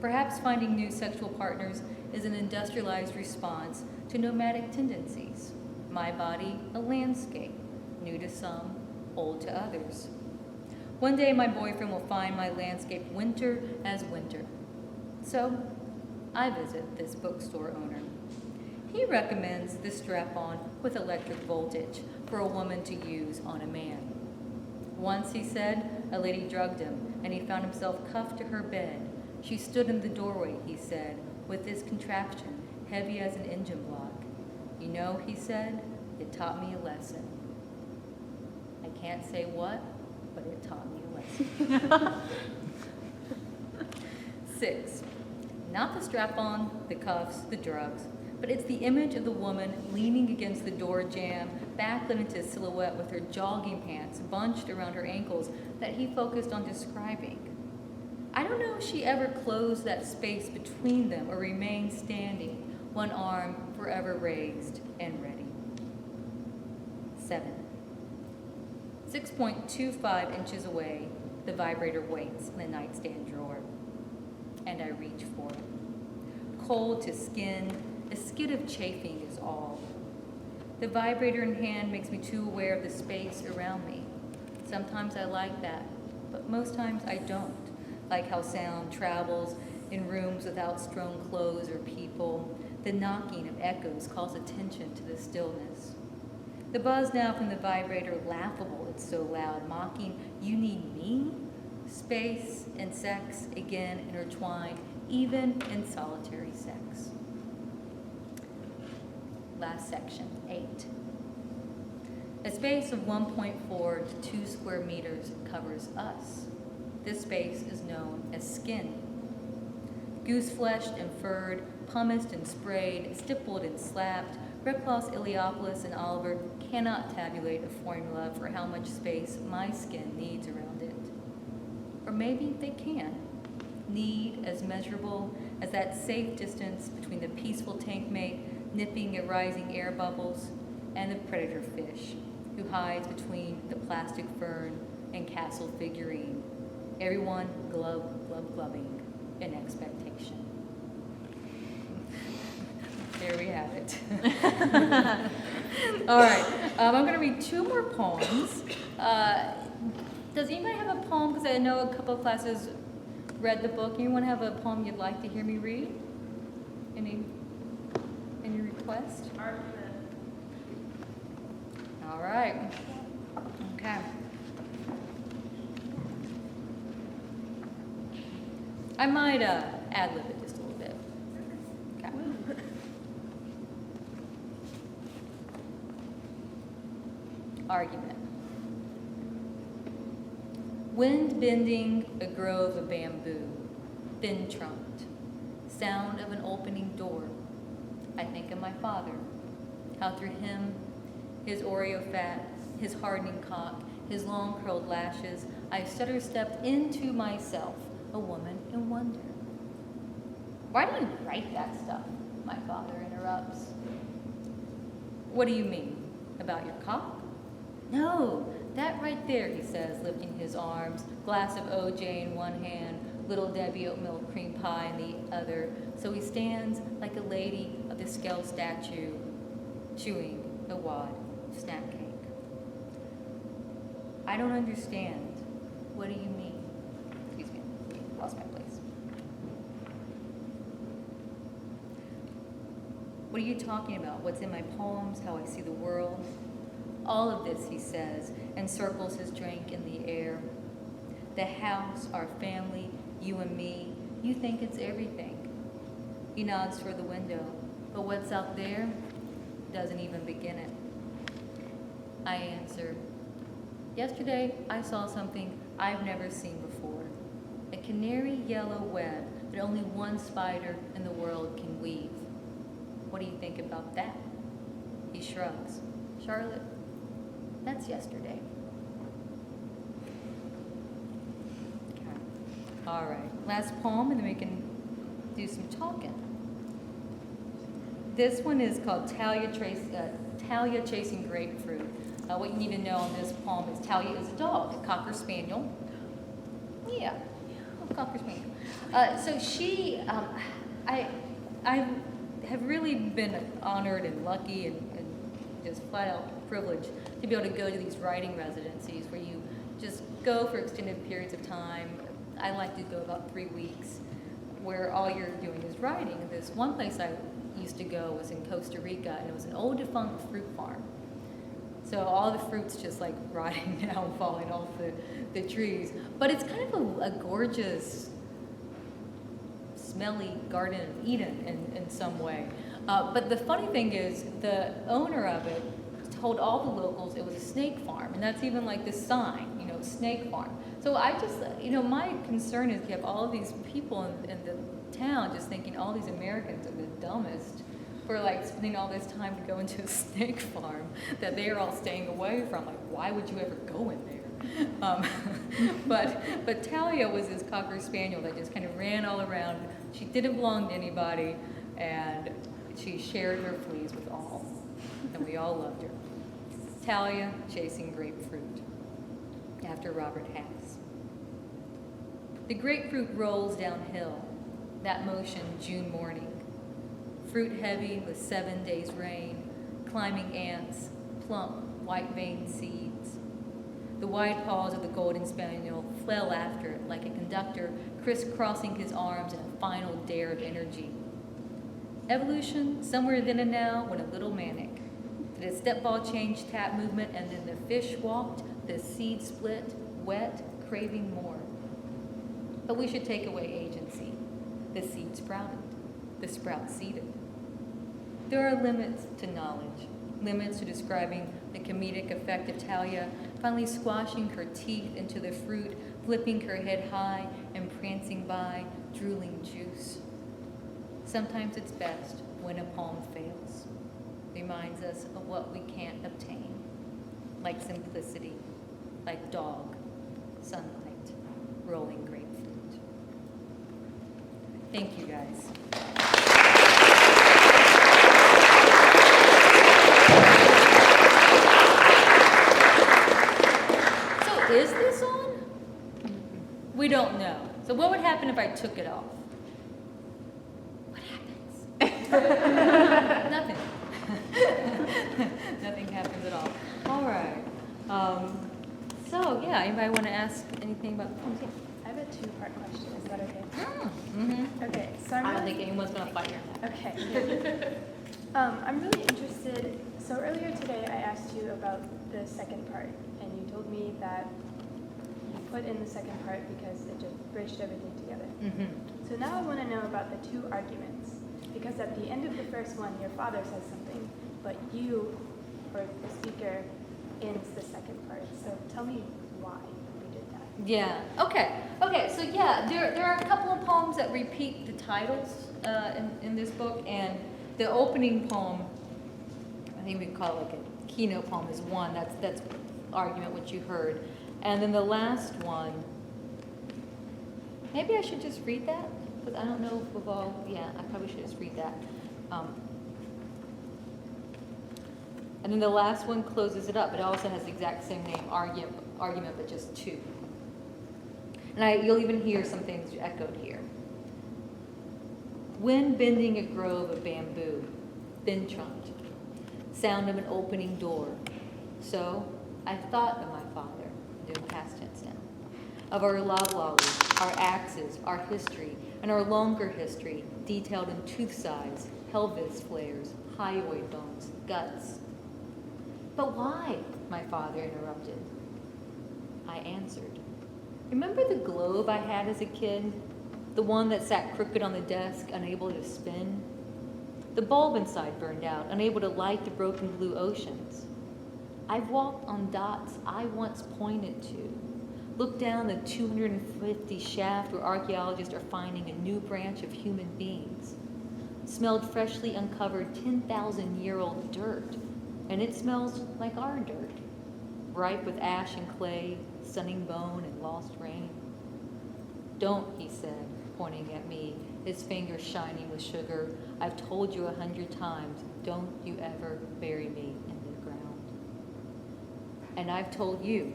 B: Perhaps finding new sexual partners is an industrialized response to nomadic tendencies. My body, a landscape, new to some, old to others. One day my boyfriend will find my landscape winter as winter. So I visit this bookstore owner. He recommends the strap-on with electric voltage for a woman to use on a man. Once, he said, a lady drugged him, and he found himself cuffed to her bed. She stood in the doorway, he said, with this contraption, heavy as an engine block. You know, he said, it taught me a lesson. I can't say what, but it taught me a lesson. 6, not the strap-on, the cuffs, the drugs, but it's the image of the woman leaning against the door jamb, backlit into silhouette with her jogging pants bunched around her ankles that he focused on describing. I don't know if she ever closed that space between them or remained standing, one arm forever raised and ready. 7, 6.25 inches away, the vibrator waits in the nightstand drawer, and I reach for it. Cold to skin, a skid of chafing is all. The vibrator in hand makes me too aware of the space around me. Sometimes I like that, but most times I don't. Like how sound travels in rooms without strewn clothes or people. The knocking of echoes calls attention to the stillness. The buzz now from the vibrator, laughable, it's so loud, mocking, you need me? Space and sex, again intertwined, even in solitary sex. Last section, 8. A space of 1.4 to 2 square meters covers us. This space is known as skin. Goose-fleshed and furred, pumiced and sprayed, stippled and slapped, Replos, Iliopolis, and Oliver cannot tabulate a formula for how much space my skin needs around it. Or maybe they can. Need as measurable as that safe distance between the peaceful tank mate nipping at rising air bubbles and the predator fish who hides between the plastic fern and castle figurine. Everyone gloving in expectation. There we have it. All right, I'm going to read 2 more poems. Does anybody have a poem? Because I know a couple of classes read the book. Anyone have a poem you'd like to hear me read? Any request? All right. Okay. I might ad-lib it just a little bit. Okay. Argument. Wind bending a grove of bamboo, thin-trunked. Sound of an opening door. I think of my father, how through him, his Oreo fat, his hardening cock, his long curled lashes, I stutter-stepped into myself, a woman in wonder. Why do you write that stuff? My father interrupts. What do you mean? About your cock? No, that right there, he says, lifting his arms, glass of OJ in one hand, Little Debbie oat milk cream pie in the other, so he stands like a lady of the scale statue, chewing a wad of snack cake. I don't understand. What do you mean? Excuse me, lost my place. What are you talking about? What's in my poems? How I see the world? All of this, he says, and circles his drink in the air. The house, our family, you and me, you think it's everything. He nods toward the window, but what's out there doesn't even begin it. I answer, yesterday I saw something I've never seen before. A canary yellow web that only one spider in the world can weave. What do you think about that? He shrugs. Charlotte, that's yesterday. All right, last poem, and then we can do some talking. This one is called Talia Chasing Grapefruit. What you need to know on this poem is Talia is a dog, a Cocker Spaniel. Yeah. Cocker Spaniel. So she, I have really been honored and lucky and just flat out privileged to be able to go to these writing residencies where you just go for extended periods of time. I like to go about 3 weeks, where all you're doing is writing. This one place I used to go was in Costa Rica, and it was an old defunct fruit farm. So all the fruit's just like rotting down, falling off the trees. But it's kind of a gorgeous, smelly Garden of Eden in some way. But the funny thing is, the owner of it told all the locals it was a snake farm, and that's even like the sign, snake farm. So I just, my concern is you have all of these people in the town just thinking all these Americans are the dumbest for like spending all this time to go into a snake farm that they are all staying away from. Like, why would you ever go in there? But Talia was this Cocker Spaniel that just kind of ran all around. She didn't belong to anybody, and she shared her fleas with all, and we all loved her. Talia chasing grapefruit, after Robert Hass. The grapefruit rolls downhill, that motion June morning. Fruit heavy with 7 days' rain, climbing ants, plump, white-veined seeds. The wide paws of the golden spaniel flail after it like a conductor crisscrossing his arms in a final dare of energy. Evolution, somewhere then and now, went a little manic. Did a step ball change tap movement, and then the fish walked, the seed split, wet, craving more. But we should take away agency. The seed sprouted. The sprout seeded. There are limits to knowledge, limits to describing the comedic effect of Talia finally squashing her teeth into the fruit, flipping her head high and prancing by, drooling juice. Sometimes it's best when a poem fails, reminds us of what we can't obtain, like simplicity, like dog, sunlight, rolling grapefruit. Thank you, guys. So is this on? We don't know. So what would happen if I took it off? What happens? Nothing. Nothing happens at all. All right. So yeah, anybody want to ask anything about the poems? Yeah.
C: I have a two-part question. Is that okay?
B: Mm-hmm.
C: Okay, so
B: I don't think anyone's going to fight you.
C: Okay. I'm really interested. So earlier today, I asked you about the second part, and you told me that you put in the second part because it just bridged everything together.
B: Mm-hmm.
C: So now I want to know about the two arguments, because at the end of the first one, your father says something, but you, or the speaker, ends the second part. So tell me why you did that.
B: Yeah. Okay. So yeah, there are a couple of poems that repeat the titles in this book, and the opening poem, I think we call it like a keynote poem, is one. That's argument, which you heard, and then the last one. Maybe I should just read that, because I don't know if we've all. Yeah, I probably should just read that. And then the last one closes it up. It also has the exact same name, argument, but just two. And you'll even hear some things echoed here. Wind bending a grove of bamboo, thin trunked. Sound of an opening door. So I thought of my father, doing past tense now, of our loblollies, our axes, our history, and our longer history, detailed in tooth size, pelvis flares, hyoid bones, guts. But why? My father interrupted. I answered. Remember the globe I had as a kid? The one that sat crooked on the desk, unable to spin? The bulb inside burned out, unable to light the broken blue oceans. I've walked on dots I once pointed to. Looked down the 250 shaft where archaeologists are finding a new branch of human beings. Smelled freshly uncovered 10,000-year-old dirt. And it smells like our dirt, ripe with ash and clay, sunning bone and lost rain. Don't, he said, pointing at me, his fingers shining with sugar. I've told you 100 times, don't you ever bury me in the ground. And I've told you,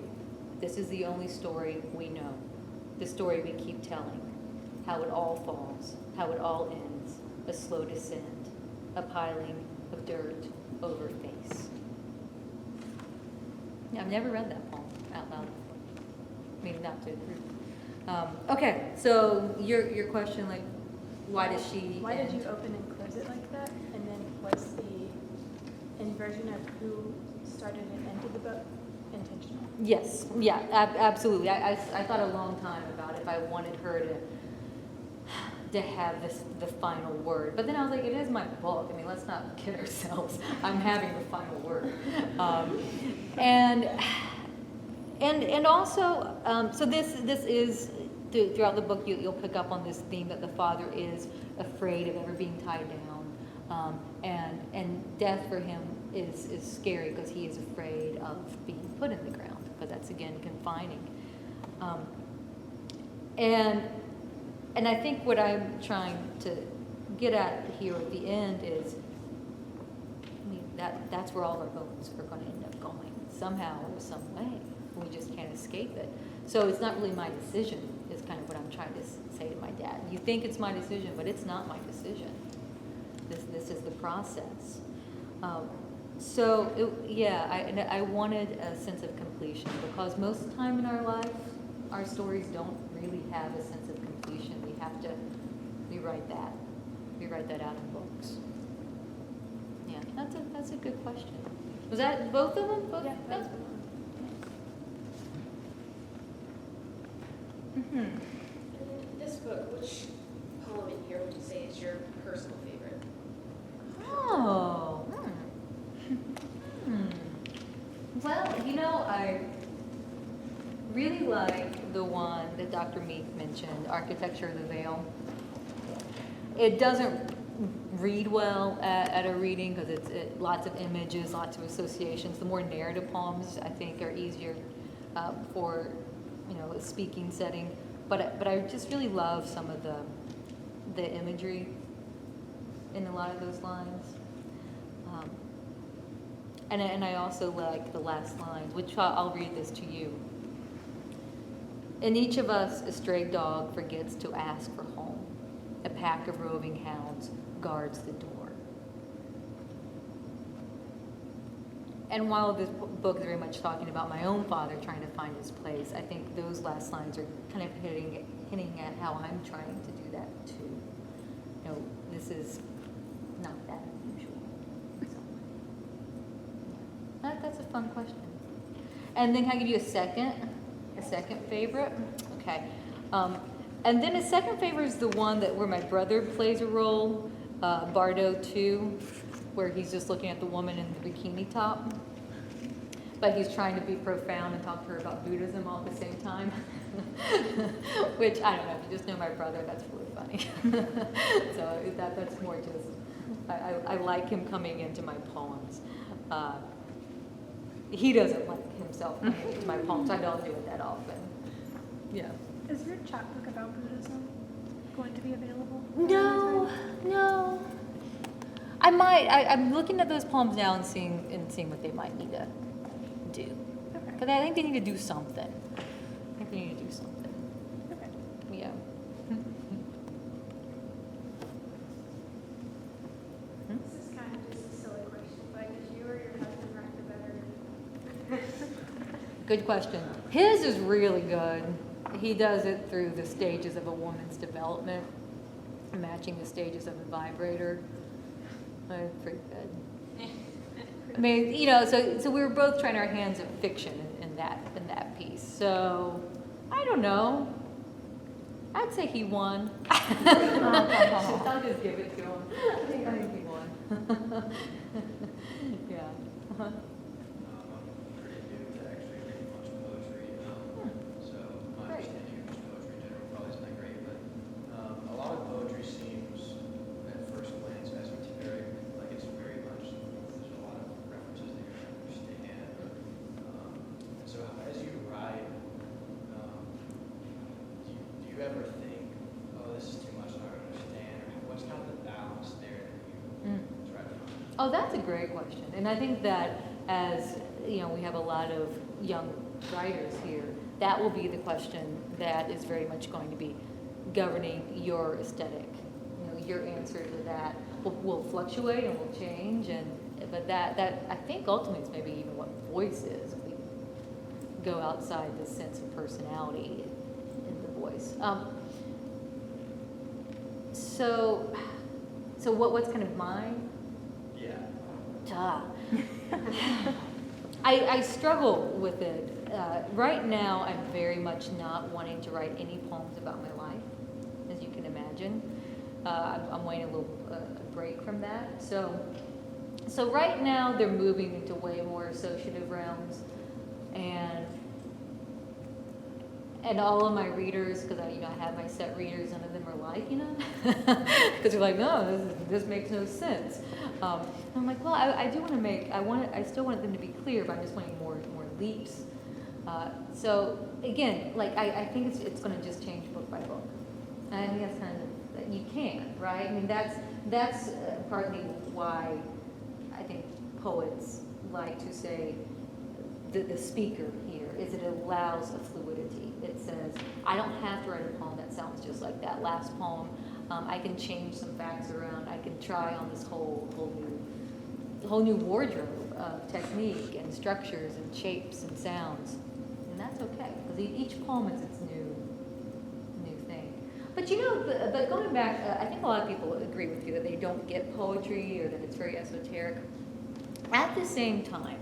B: this is the only story we know. the story we keep telling, how it all falls, how it all ends, a slow descent, a piling of dirt over face. Yeah, I've never read that poem out loud before. I mean, not to a group. Okay, so your question, like, why does she
C: Why
B: end?
C: did you open and close it like that? And then was the inversion of who started and ended the book intentional?
B: Yes, yeah, absolutely. I thought a long time about if I wanted her to have the final word. But then I was like, it is my book. I mean, let's not kid ourselves. I'm having the final word. And also, so this is, throughout the book, you'll pick up on this theme that the father is afraid of ever being tied down. And death for him is scary because he is afraid of being put in the ground, because that's, again, confining. And I think what I'm trying to get at here at the end is, I mean, that's where all our bones are going to end up going, somehow or some way. We just can't escape it. So it's not really my decision, is kind of what I'm trying to say to my dad. You think it's my decision, but it's not my decision. This is the process. I wanted a sense of completion, because most of the time in our life, our stories don't really have a sense of completion. We have to rewrite that out in books. Yeah, that's a good question. Was that both of them? Both?
C: Yeah,
B: Yeah.
C: both.
B: Mm-hmm.
D: In this book, which poem in here would you say is your personal favorite?
B: Oh. Well, I really like the one that Dr. Meek mentioned, Architecture of the Veil. It doesn't read well at a reading because it's lots of images, lots of associations. The more narrative poems, I think, are easier for a speaking setting. But I just really love some of the imagery in a lot of those lines. And I also like the last lines, which I'll read this to you. In each of us, a stray dog forgets to ask for home. A pack of roving hounds guards the door. And while this book is very much talking about my own father trying to find his place, I think those last lines are kind of hinting at how I'm trying to do that too. This is not that unusual. So, yeah. That's a fun question. And then can I give you a second favorite? Okay. And then a second favorite is the one where my brother plays a role, Bardo 2, where he's just looking at the woman in the bikini top. But he's trying to be profound and talk to her about Buddhism all at the same time. Which, I don't know, if you just know my brother, that's really funny. So that's more just, I like him coming into my poems. He doesn't like himself coming into my poems. I don't do it that often. Yeah.
C: Is your chapbook about Buddhism going to be available?
B: No. I might. I'm looking at those poems now and seeing what they might need to do.
C: Okay.
B: Because I think they need to do something. Okay. Yeah.
E: This is kind of just a silly question, but did you or your husband write the better?
B: Good question. His is really good. He does it through the stages of a woman's development, matching the stages of a vibrator. Pretty good. I mean, so we were both trying our hands at fiction in that piece. So I don't know. I'd say he won. I'll just give it to him. I think he won. Yeah.
F: I'm pretty new to actually reading much poetry, so my
B: Great.
F: understanding of just poetry in general probably isn't that great, but a lot of poetry seems, at first glance, esoteric, like it's very much, there's a lot of references that you're trying to understand. So as you write, do you ever think, oh, this is too much, I don't understand, or what's kind of the balance there that you try to find?
B: Oh, that's a great question. And I think that as, we have a lot of young writers here, that will be the question that is very much going to be governing your aesthetic. You know, your answer to that will fluctuate and will change, but that I think ultimately is maybe even what voice is. If we go outside this sense of personality in the voice. So what's kind of mine?
F: Yeah.
B: Duh. I struggle with it. Right now, I'm very much not wanting to write any poems about my life, as you can imagine. I'm waiting a little break from that. So right now, they're moving into way more associative realms, and all of my readers, because I have my set readers, none of them are like, because they're like, no, this makes no sense. I'm like, well, I do want to I still want them to be clear, but I'm just wanting more leaps. So again, like I think it's going to just change book by book. And I think that's kind of, you can, right? I mean, that's partly why I think poets like to say the speaker here is it allows a fluidity. It says, I don't have to write a poem that sounds just like that last poem. I can change some facts around. I can try on this whole new wardrobe of technique and structures and shapes and sounds. And that's okay, because each poem is its new thing. But but going back, I think a lot of people agree with you that they don't get poetry or that it's very esoteric. At the same time,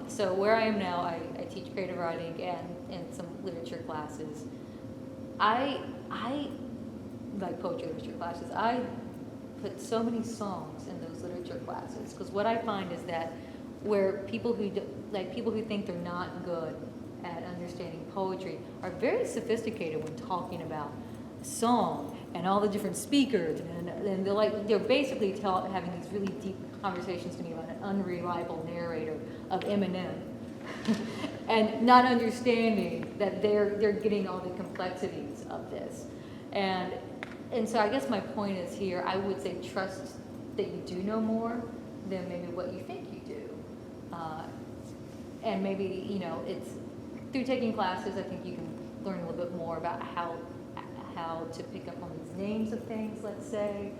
B: so where I am now, I teach creative writing and some literature classes. I like poetry literature classes. I put so many songs in those literature classes because what I find is that where people who think they're not good at understanding poetry are very sophisticated when talking about song and all the different speakers, and they're basically having these really deep conversations to me about an unreliable narrator of Eminem, and not understanding that they're getting all the complexities of this, and so I guess my point is here, I would say trust that you do know more than maybe what you think you do, and maybe it's through taking classes. I think you can learn a little bit more about how to pick up on these names of things. Let's say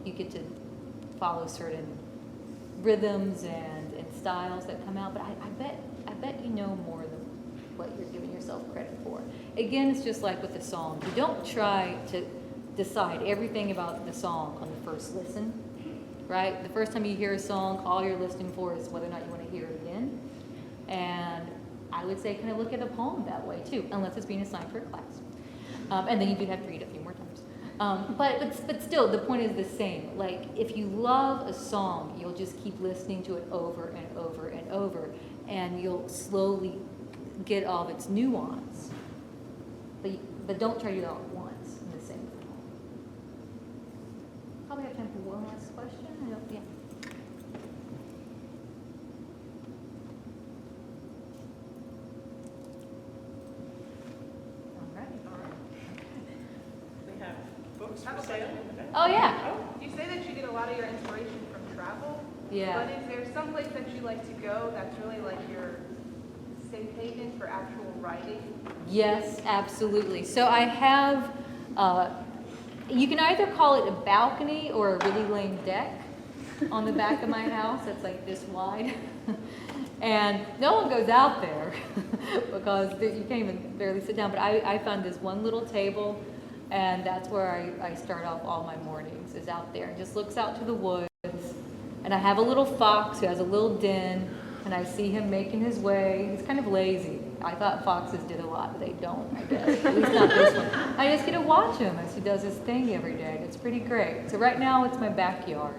B: you get to follow certain rhythms and styles that come out, but I bet you know more than what you're giving yourself credit for. Again, it's just like with the song. You don't try to decide everything about the song on the first listen, right? The first time you hear a song, all you're listening for is whether or not you want to hear it again. And I would say kind of look at a poem that way too, unless it's being assigned for a class. And then you do have to read it a few more times. But still, the point is the same. Like, if you love a song, you'll just keep listening to it over and over and over, and you'll slowly get all of its nuance. But don't try to do it all at once in the same poem. Probably have time for one last question. Yeah.
A: We have books for sale.
B: Oh, yeah.
E: Oh, you say that you get a lot of your inspiration from travel.
B: Yeah.
E: But is there some place that you like to go that's really like your safe haven for actual writing?
B: Yes, absolutely. So I have, you can either call it a balcony or a really lame deck on the back of my house that's like this wide. And no one goes out there because you can't even barely sit down. But I found this one little table, and that's where I start off all my mornings, is out there. And just looks out to the woods. And I have a little fox who has a little den, and I see him making his way. He's kind of lazy. I thought foxes did a lot, but they don't, I guess. At least not this one. I just get to watch him as he does his thing every day. It's pretty great. So right now, it's my backyard.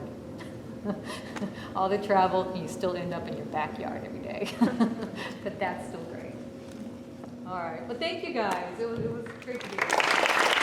B: All the travel, you still end up in your backyard every day. But that's still great. All right. Well, thank you guys. It was great to be here.